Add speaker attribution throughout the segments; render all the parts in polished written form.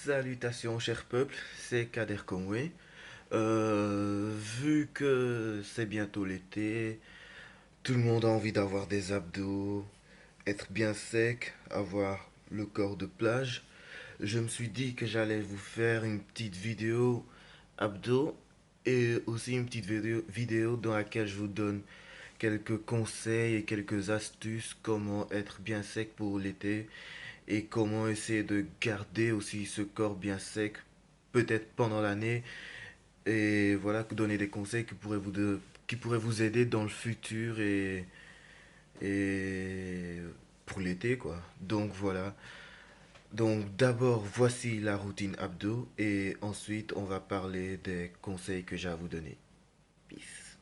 Speaker 1: Salutations cher peuple, c'est Kader Conway. Vu que c'est bientôt l'été, tout le monde a envie d'avoir des abdos, être bien sec, avoir le corps de plage. Je me suis dit que j'allais vous faire une petite vidéo abdos et aussi une petite vidéo dans laquelle je vous donne quelques conseils et quelques astuces comment être bien sec pour l'été et comment essayer de garder aussi ce corps bien sec peut-être pendant l'année et voilà donner des conseils qui pourraient vous aider dans le futur et pour l'été quoi. Donc voilà. Donc d'abord voici la routine abdos et ensuite on va parler des conseils que j'ai à vous donner. Peace.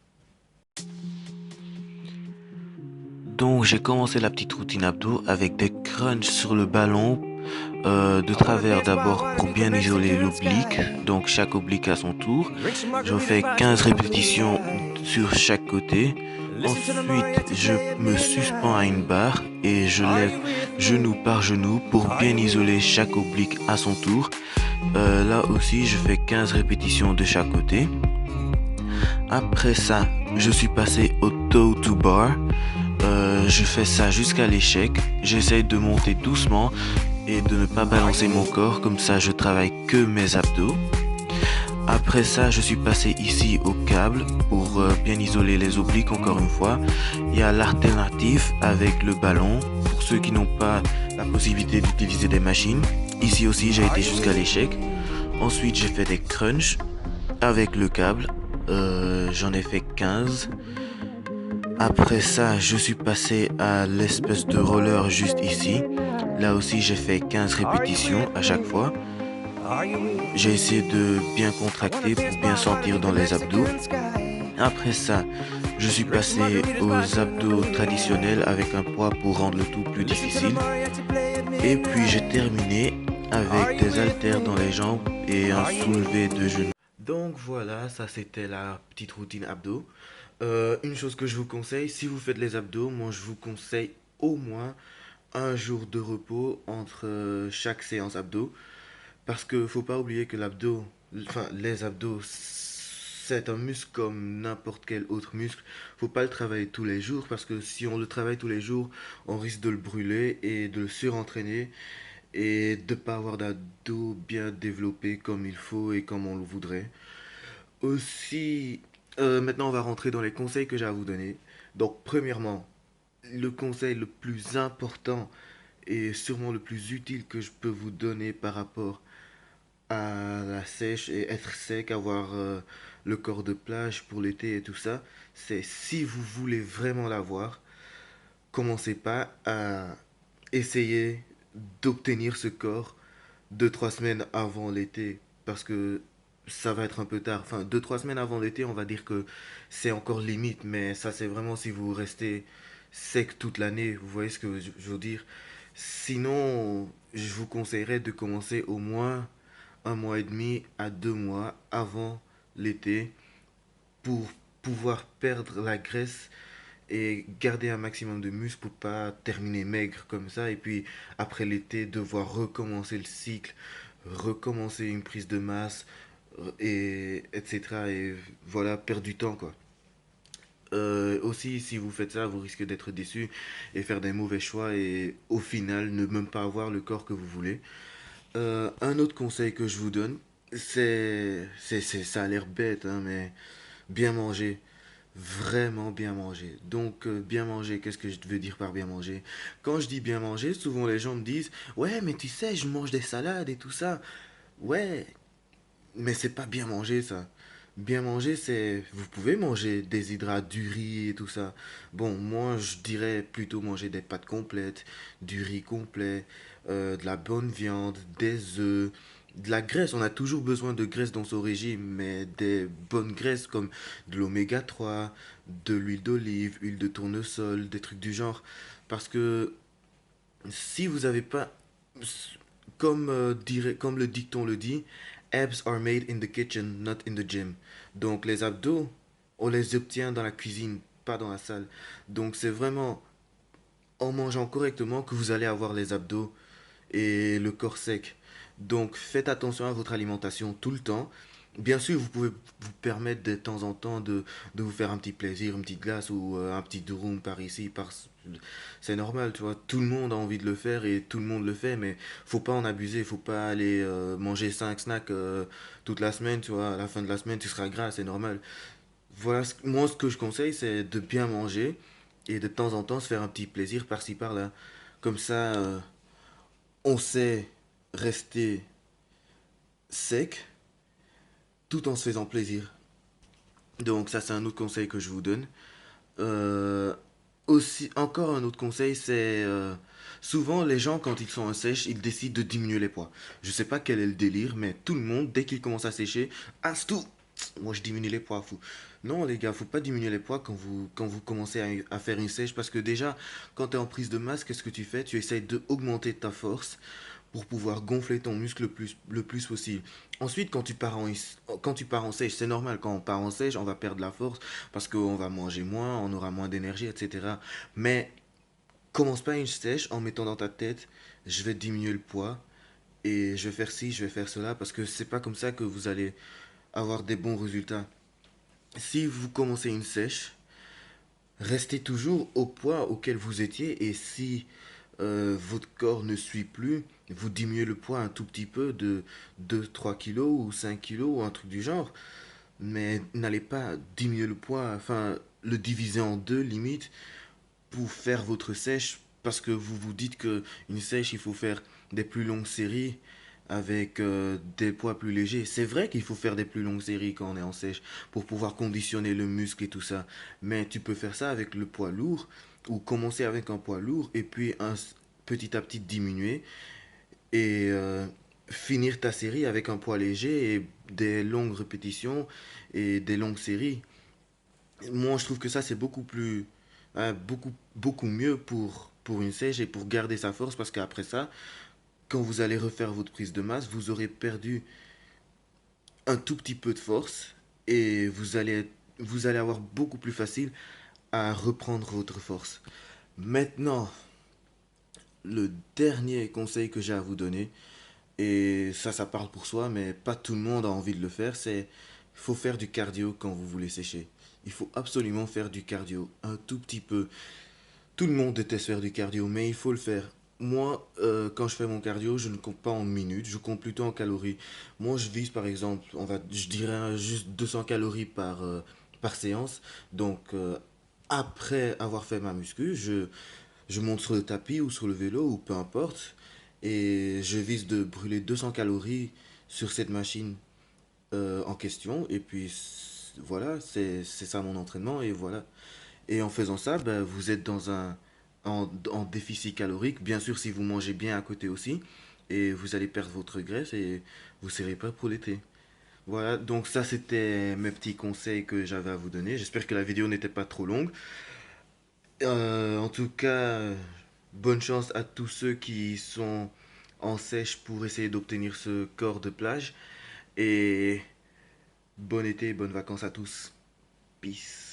Speaker 1: Donc j'ai commencé la petite routine abdos avec des crunchs sur le ballon de travers d'abord pour bien isoler l'oblique. Donc chaque oblique à son tour. Je fais 15 répétitions sur chaque côté. Ensuite, je me suspends à une barre et je lève genou par genou pour bien isoler chaque oblique à son tour. Là aussi, je fais 15 répétitions de chaque côté. Après ça, je suis passé au toe to bar. Je fais ça jusqu'à l'échec. J'essaye de monter doucement et de ne pas balancer mon corps, comme ça je travaille que mes abdos. Après ça, je suis passé ici au câble pour bien isoler les obliques encore une fois. Il y a l'alternative avec le ballon pour ceux qui n'ont pas la possibilité d'utiliser des machines. Ici aussi, j'ai été jusqu'à l'échec. Ensuite, j'ai fait des crunchs avec le câble. J'en ai fait 15. Après ça, je suis passé à l'espèce de roller juste ici. Là aussi, j'ai fait 15 répétitions à chaque fois. J'ai essayé de bien contracter pour bien sentir dans les abdos. Après ça, je suis passé aux abdos traditionnels avec un poids pour rendre le tout plus difficile. Et puis j'ai terminé avec des haltères dans les jambes et un soulevé de genoux. Donc voilà, ça c'était la petite routine abdos. Une chose que je vous conseille, si vous faites les abdos, moi je vous conseille au moins un jour de repos entre chaque séance abdos. Parce que faut pas oublier que les abdos, c'est un muscle comme n'importe quel autre muscle. Faut pas le travailler tous les jours parce que si on le travaille tous les jours, on risque de le brûler et de le surentraîner et de pas avoir d'abdos bien développés comme il faut et comme on le voudrait. Aussi, maintenant on va rentrer dans les conseils que j'ai à vous donner. Donc premièrement, le conseil le plus important et sûrement le plus utile que je peux vous donner par rapport à la sèche et être sec, avoir le corps de plage pour l'été et tout ça, c'est si vous voulez vraiment l'avoir, commencez pas à essayer d'obtenir ce corps 2 3 semaines avant l'été parce que ça va être un peu tard. Enfin, 2 3 semaines avant l'été, on va dire que c'est encore limite, mais ça c'est vraiment si vous restez sec toute l'année, vous voyez ce que je veux dire. Sinon, je vous conseillerais de commencer au moins 1 mois et demi à 2 mois avant l'été pour pouvoir perdre la graisse et garder un maximum de muscle pour pas terminer maigre comme ça et puis après l'été devoir recommencer le cycle, recommencer une prise de masse et etc. Et voilà, perdre du temps quoi. Aussi, si vous faites ça, vous risquez d'être déçu et faire des mauvais choix et au final ne même pas avoir le corps que vous voulez. Un autre conseil que je vous donne, ça a l'air bête, hein, mais bien manger. Vraiment bien manger. Donc, bien manger, qu'est-ce que je veux dire par bien manger? Quand je dis bien manger, souvent les gens me disent, ouais, mais tu sais, je mange des salades et tout ça. Ouais, mais c'est pas bien manger ça. Bien manger, c'est. Vous pouvez manger des hydrates, du riz et tout ça. Bon, moi, je dirais plutôt manger des pâtes complètes, du riz complet, de la bonne viande, des œufs, de la graisse. On a toujours besoin de graisse dans son régime, mais des bonnes graisses comme de l'oméga 3, de l'huile d'olive, huile de tournesol, des trucs du genre. Parce que si vous avez pas, comme le dicton le dit, abs are made in the kitchen, not in the gym. Donc les abdos, on les obtient dans la cuisine, pas dans la salle. Donc c'est vraiment en mangeant correctement que vous allez avoir les abdos et le corps sec. Donc faites attention à votre alimentation tout le temps. Bien sûr, vous pouvez vous permettre de temps en temps de vous faire un petit plaisir, une petite glace ou un petit durum par ici, par... C'est normal, tu vois. Tout le monde a envie de le faire et tout le monde le fait, mais faut pas en abuser. Faut pas aller manger 5 snacks toute la semaine, tu vois. À la fin de la semaine, tu seras gras, c'est normal. Voilà, moi, ce que je conseille, c'est de bien manger et de temps en temps se faire un petit plaisir par-ci par-là. Comme ça, on sait rester sec tout en se faisant plaisir. Donc ça, c'est un autre conseil que je vous donne. Euh, Aussi, encore un autre conseil, c'est souvent les gens quand ils sont en sèche, ils décident de diminuer les poids. Je sais pas quel est le délire, mais tout le monde, dès qu'il commence à sécher, ah c'est tout. Moi je diminue les poids, fou. Non les gars, faut pas diminuer les poids quand vous commencez à faire une sèche parce que déjà, quand tu es en prise de masse, qu'est-ce que tu fais? Tu essayes de augmenter ta force pour pouvoir gonfler ton muscle le plus possible. Ensuite, quand tu pars en sèche, c'est normal, quand on part en sèche, on va perdre la force parce qu'on va manger moins, on aura moins d'énergie, etc. Mais commence pas une sèche en mettant dans ta tête, je vais diminuer le poids et je vais faire ci, je vais faire cela, parce que c'est pas comme ça que vous allez avoir des bons résultats. Si vous commencez une sèche, restez toujours au poids auquel vous étiez et si votre corps ne suit plus, vous diminuez le poids un tout petit peu de 2 3 kilos ou 5 kilos ou un truc du genre. Mais n'allez pas diminuer le poids, enfin le diviser en deux limite pour faire votre sèche parce que vous vous dites que une sèche il faut faire des plus longues séries avec des poids plus légers. C'est vrai qu'il faut faire des plus longues séries quand on est en sèche pour pouvoir conditionner le muscle et tout ça. Mais tu peux faire ça avec le poids lourd ou commencer avec un poids lourd et puis petit à petit diminuer et finir ta série avec un poids léger et des longues répétitions et des longues séries. Moi, je trouve que ça, c'est beaucoup plus, beaucoup mieux pour une sèche et pour garder sa force parce qu'après ça, quand vous allez refaire votre prise de masse, vous aurez perdu un tout petit peu de force et vous allez avoir beaucoup plus facile à reprendre votre force. Maintenant, le dernier conseil que j'ai à vous donner, et ça parle pour soi, mais pas tout le monde a envie de le faire, c'est il faut faire du cardio quand vous voulez sécher. Il faut absolument faire du cardio, un tout petit peu. Tout le monde déteste faire du cardio, mais il faut le faire. Moi, quand je fais mon cardio, je ne compte pas en minutes, je compte plutôt en calories. Moi, je vise par exemple, je dirais juste 200 calories par séance. Donc, après avoir fait ma muscu, je monte sur le tapis ou sur le vélo ou peu importe. Et je vise de brûler 200 calories sur cette machine en question. Et puis, voilà, c'est ça mon entraînement. Et voilà. Et en faisant ça, ben, vous êtes en déficit calorique. Bien sûr, si vous mangez bien à côté aussi. Et vous allez perdre votre graisse et vous serez prêt pour l'été. Voilà, donc ça c'était mes petits conseils que j'avais à vous donner. J'espère que la vidéo n'était pas trop longue. En tout cas, bonne chance à tous ceux qui sont en sèche pour essayer d'obtenir ce corps de plage. Et bon été et bonnes vacances à tous. Peace.